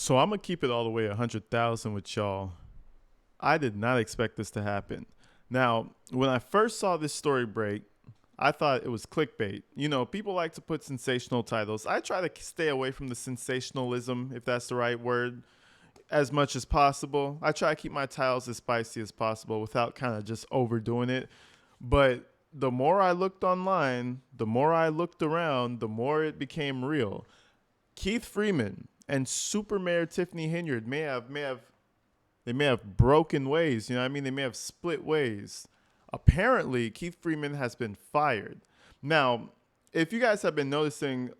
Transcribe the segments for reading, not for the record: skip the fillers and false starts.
So I'm gonna keep it all the way 100,000 with y'all. I did not expect this to happen. Now, when I first saw this story break, I thought it was clickbait. You know, people like to put sensational titles. I try to stay away from the sensationalism, if that's the right word, as much as possible. I try to keep my titles as spicy as possible without kind of just overdoing it. But the more I looked online, the more I looked around, the more it became real. Keith Freeman and Super Mayor Tiffany Henyard may have broken ways. You know what I mean? They may have split ways. Apparently, Keith Freeman has been fired. Now, if you guys have been noticing,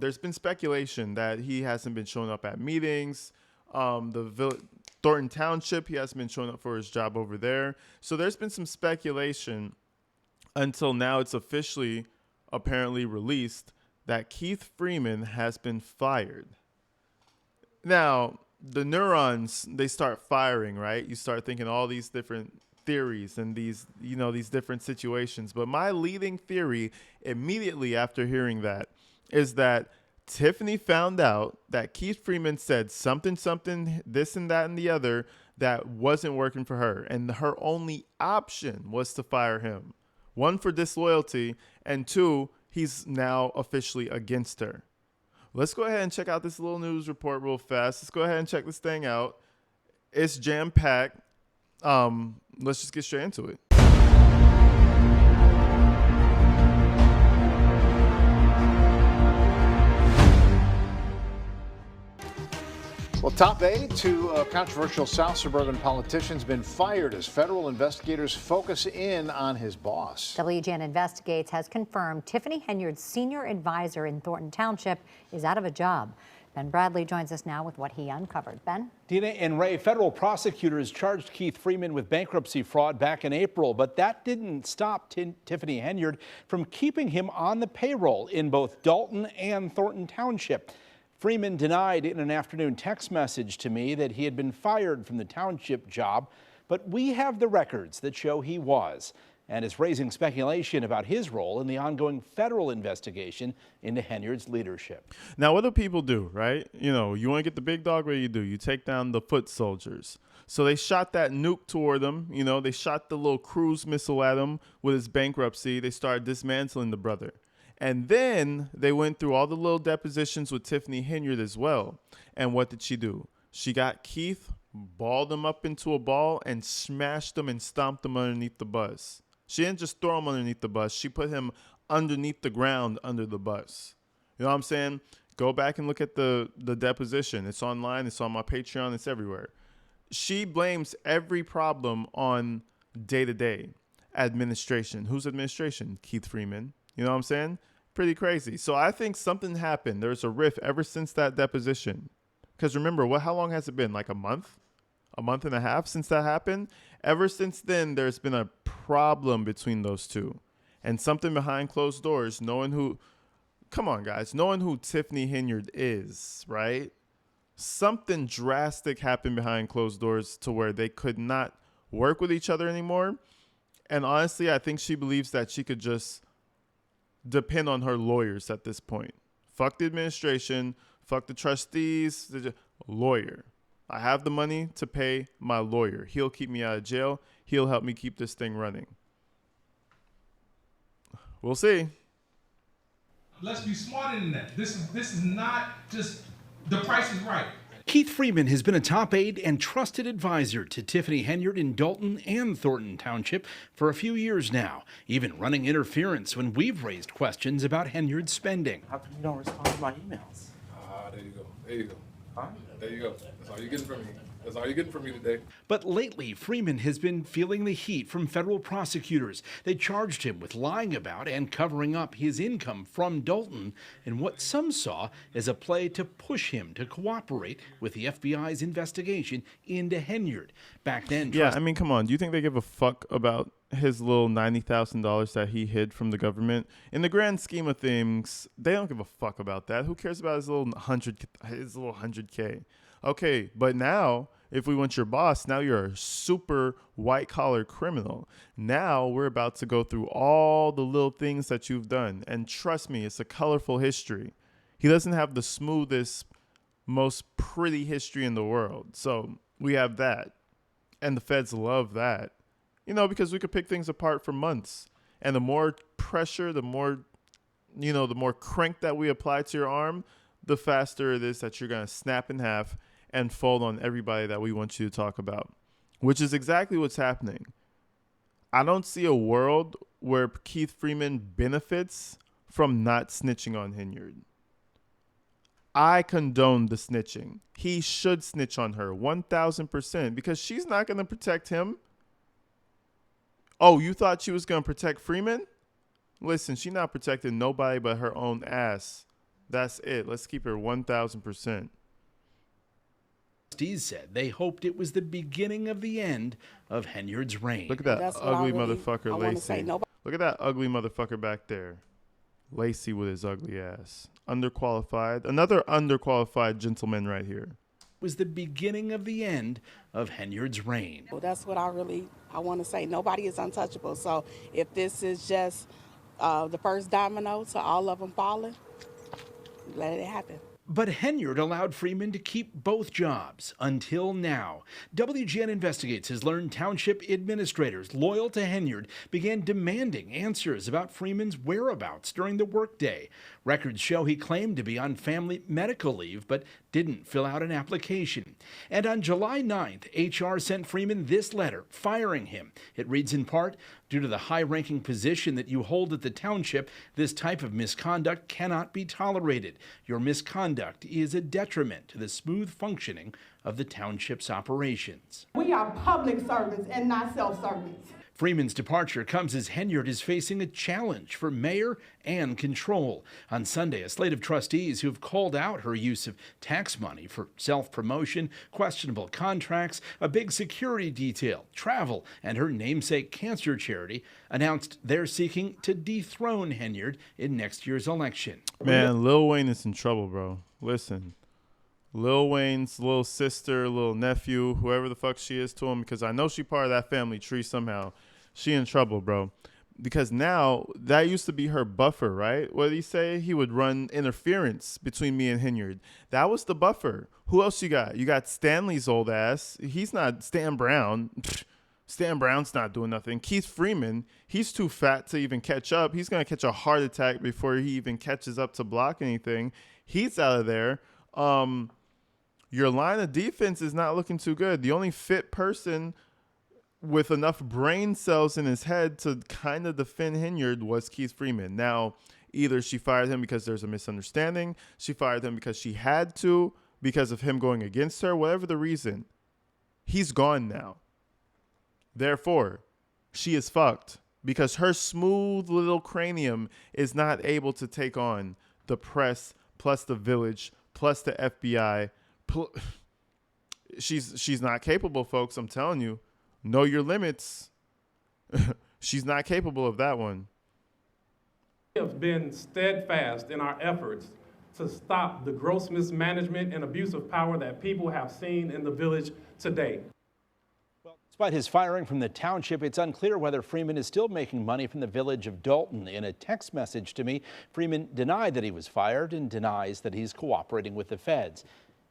there's been speculation that he hasn't been showing up at meetings. Thornton Township, he hasn't been showing up for his job over there. So there's been some speculation until now it's officially apparently released that Keith Freeman has been fired. Now, the neurons, they start firing, right? You start thinking all these different theories and these different situations. But my leading theory immediately after hearing that is that Tiffany found out that Keith Freeman said something, this and that and the other that wasn't working for her. And her only option was to fire him. One, for disloyalty, and two, he's now officially against her. Let's go ahead and check out this little news report real fast. Let's go ahead and check this thing out. It's jam-packed. Let's just get straight into it. Well, top aide to a controversial South suburban politician's been fired as federal investigators focus in on his boss. WGN Investigates has confirmed Tiffany Henyard's senior advisor in Thornton Township is out of a job. Ben Bradley joins us now with what he uncovered. Ben? Dina and Ray, federal prosecutors charged Keith Freeman with bankruptcy fraud back in April, but that didn't stop Tiffany Henyard from keeping him on the payroll in both Dalton and Thornton Township. Freeman denied in an afternoon text message to me that he had been fired from the township job, but we have the records that show he was, and is raising speculation about his role in the ongoing federal investigation into Henyard's leadership. Now, what do people do, right? You know, you want to get the big dog, what do? You take down the foot soldiers. So they shot that nuke toward him. You know, they shot the little cruise missile at him with his bankruptcy. They started dismantling the brother. And then they went through all the little depositions with Tiffany Henyard as well. And what did she do? She got Keith, balled him up into a ball, and smashed him and stomped him underneath the bus. She didn't just throw him underneath the bus. She put him underneath the ground under the bus. You know what I'm saying? Go back and look at the deposition. It's online. It's on my Patreon. It's everywhere. She blames every problem on day-to-day administration. Whose administration? Keith Freeman. You know what I'm saying? Pretty crazy. So I think something happened. There's a rift ever since that deposition. Because remember, how long has it been? Like a month? A month and a half since that happened? Ever since then, there's been a problem between those two. And something behind closed doors, knowing who Tiffany Henyard is, right? Something drastic happened behind closed doors to where they could not work with each other anymore. And honestly, I think she believes that she could just depend on her lawyers at this point. Fuck the administration, fuck the trustees, lawyer. I have the money to pay my lawyer. He'll keep me out of jail. He'll help me keep this thing running. We'll see. Let's be smarter than that. This is not just the price is right. Keith Freeman has been a top aide and trusted advisor to Tiffany Henyard in Dalton and Thornton Township for a few years now, even running interference when we've raised questions about Henyard's spending. How come you don't respond to my emails? There you go. There you go. Huh? There you go. That's all you're getting from me. That's all you're getting from me today. But lately, Freeman has been feeling the heat from federal prosecutors. They charged him with lying about and covering up his income from Dalton in what some saw as a play to push him to cooperate with the FBI's investigation into Henyard. Back then, yeah, I mean, come on. Do you think they give a fuck about his little $90,000 that he hid from the government? In the grand scheme of things, they don't give a fuck about that. Who cares about his little 100K? Okay, but now, if we want your boss, now you're a super white-collar criminal. Now we're about to go through all the little things that you've done. And trust me, it's a colorful history. He doesn't have the smoothest most pretty history in the world. So we have that. And the feds love that, because we could pick things apart for months. And the more pressure, the more crank that we apply to your arm, the faster it is that you're going to snap in half and fold on everybody that we want you to talk about, which is exactly what's happening. I don't see a world where Keith Freeman benefits from not snitching on Henyard. I condone the snitching. He should snitch on her 1,000% because she's not going to protect him. Oh, you thought she was going to protect Freeman? Listen, she's not protecting nobody but her own ass. That's it. Let's keep her 1,000%. Trustees said they hoped it was the beginning of the end of Henyard's reign. Look at that ugly motherfucker, Lacey. Look at that ugly motherfucker back there. Lacey with his ugly ass. Underqualified. Another underqualified gentleman right here. Was the beginning of the end of Henyard's reign. Well, that's what I want to say. Nobody is untouchable. So if this is just the first domino to all of them falling, let it happen. But Henyard allowed Freeman to keep both jobs until now. WGN Investigates has learned township administrators loyal to Henyard began demanding answers about Freeman's whereabouts during the workday. Records show he claimed to be on family medical leave but didn't fill out an application. And on July 9th, HR sent Freeman this letter firing him. It reads in part, due to the high-ranking position that you hold at the township, this type of misconduct cannot be tolerated. Your misconduct is a detriment to the smooth functioning of the township's operations. We are public servants and not self-servants. Freeman's departure comes as Henyard is facing a challenge for mayor and control. On Sunday, a slate of trustees who have called out her use of tax money for self-promotion, questionable contracts, a big security detail, travel, and her namesake cancer charity announced they're seeking to dethrone Henyard in next year's election. Man, Lil Wayne is in trouble, bro. Listen. Lil Wayne's little sister, little nephew, whoever the fuck she is to him, because I know she part of that family tree somehow. She in trouble, bro. Because now, that used to be her buffer, right? What did he say? He would run interference between me and Henyard. That was the buffer. Who else you got? You got Stanley's old ass. He's not Stan Brown. Stan Brown's not doing nothing. Keith Freeman, he's too fat to even catch up. He's going to catch a heart attack before he even catches up to block anything. He's out of there. Your line of defense is not looking too good. The only fit person with enough brain cells in his head to kind of defend Henyard was Keith Freeman. Now, either she fired him because there's a misunderstanding, she fired him because she had to, because of him going against her, whatever the reason. He's gone now. Therefore, she is fucked because her smooth little cranium is not able to take on the press plus the village plus the FBI. She's not capable, folks. I'm telling you. Know your limits. She's not capable of that one. We have been steadfast in our efforts to stop the gross mismanagement and abuse of power that people have seen in the village today. Well, despite his firing from the township, it's unclear whether Freeman is still making money from the village of Dalton. In a text message to me, Freeman denied that he was fired and denies that he's cooperating with the feds.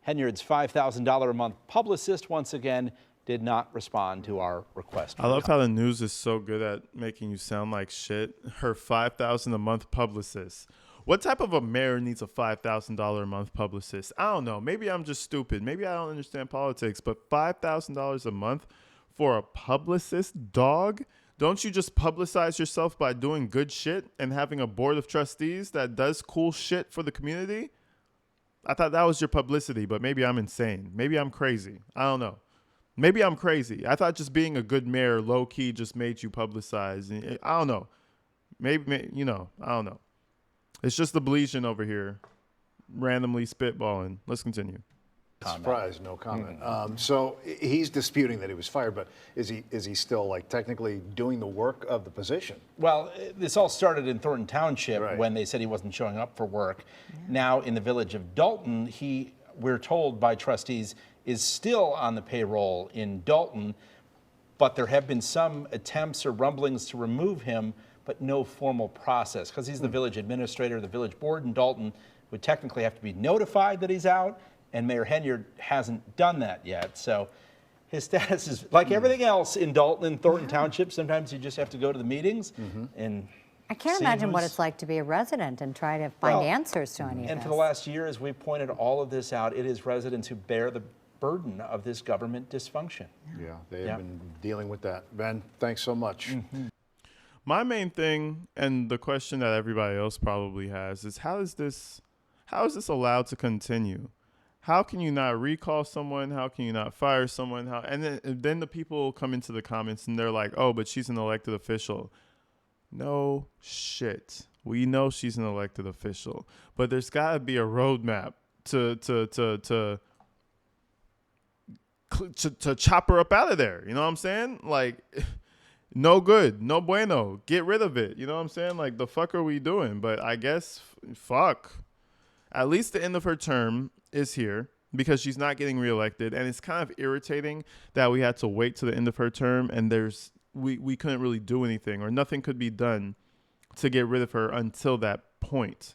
Henyard's $5,000 a month publicist once again did not respond to our request. I love how the news is so good at making you sound like shit. Her $5,000 a month publicist. What type of a mayor needs a $5,000 a month publicist? I don't know. Maybe I'm just stupid. Maybe I don't understand politics. But $5,000 a month for a publicist, dog? Don't you just publicize yourself by doing good shit and having a board of trustees that does cool shit for the community? I thought that was your publicity, but maybe I'm insane. Maybe I'm crazy. I don't know. Maybe I'm crazy. I thought just being a good mayor, low key, just made you publicize. I don't know. Maybe I don't know. It's just the Belizean over here, randomly spitballing. Let's continue. Surprise, no comment. So he's disputing that he was fired, but is he still like technically doing the work of the position? Well, this all started in Thornton Township Right. when they said he wasn't showing up for work. Now in the village of Dalton, we're told by trustees, is still on the payroll in Dalton, but there have been some attempts or rumblings to remove him, but no formal process. Because he's the village administrator, the village board in Dalton would technically have to be notified that he's out, and Mayor Henyard hasn't done that yet. So his status is like everything else in Dalton and Thornton Township. Sometimes you just have to go to the meetings and I can't imagine what it's like to be a resident and try to find answers to any of this. And for the last year, as we pointed all of this out, it is residents who bear the burden of this government dysfunction. Yeah, they have been dealing with that. Ben, thanks so much. My main thing, and the question that everybody else probably has, is how is this allowed to continue? How can you not recall someone? How can you not fire someone? And then the people come into the comments and they're like, oh, but she's an elected official. No shit. We know she's an elected official, but there's got to be a roadmap to chop her up out of there. You know what I'm saying? Like, no good, no bueno. Get rid of it. You know what I'm saying? Like, the fuck are we doing? But I guess, fuck. At least the end of her term is here because she's not getting reelected, and it's kind of irritating that we had to wait to the end of her term and we couldn't really do anything, or nothing could be done to get rid of her until that point.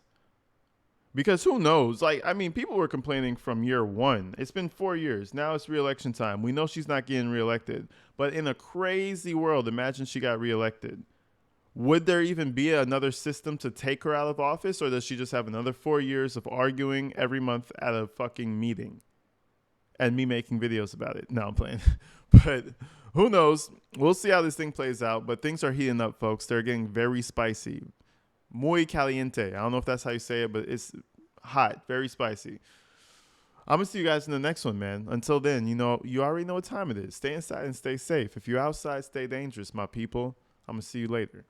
Because who knows? Like, I mean, people were complaining from year one. It's been 4 years. Now it's reelection time. We know she's not getting reelected. But in a crazy world, imagine she got reelected. Would there even be another system to take her out of office, or does she just have another 4 years of arguing every month at a fucking meeting and me making videos about it? No, I'm playing. But who knows? We'll see how this thing plays out. But things are heating up, folks. They're getting very spicy. Muy caliente. I don't know if that's how you say it, but it's hot, very spicy. I'm going to see you guys in the next one, man. Until then, you already know what time it is. Stay inside and stay safe. If you're outside, stay dangerous, my people. I'm going to see you later.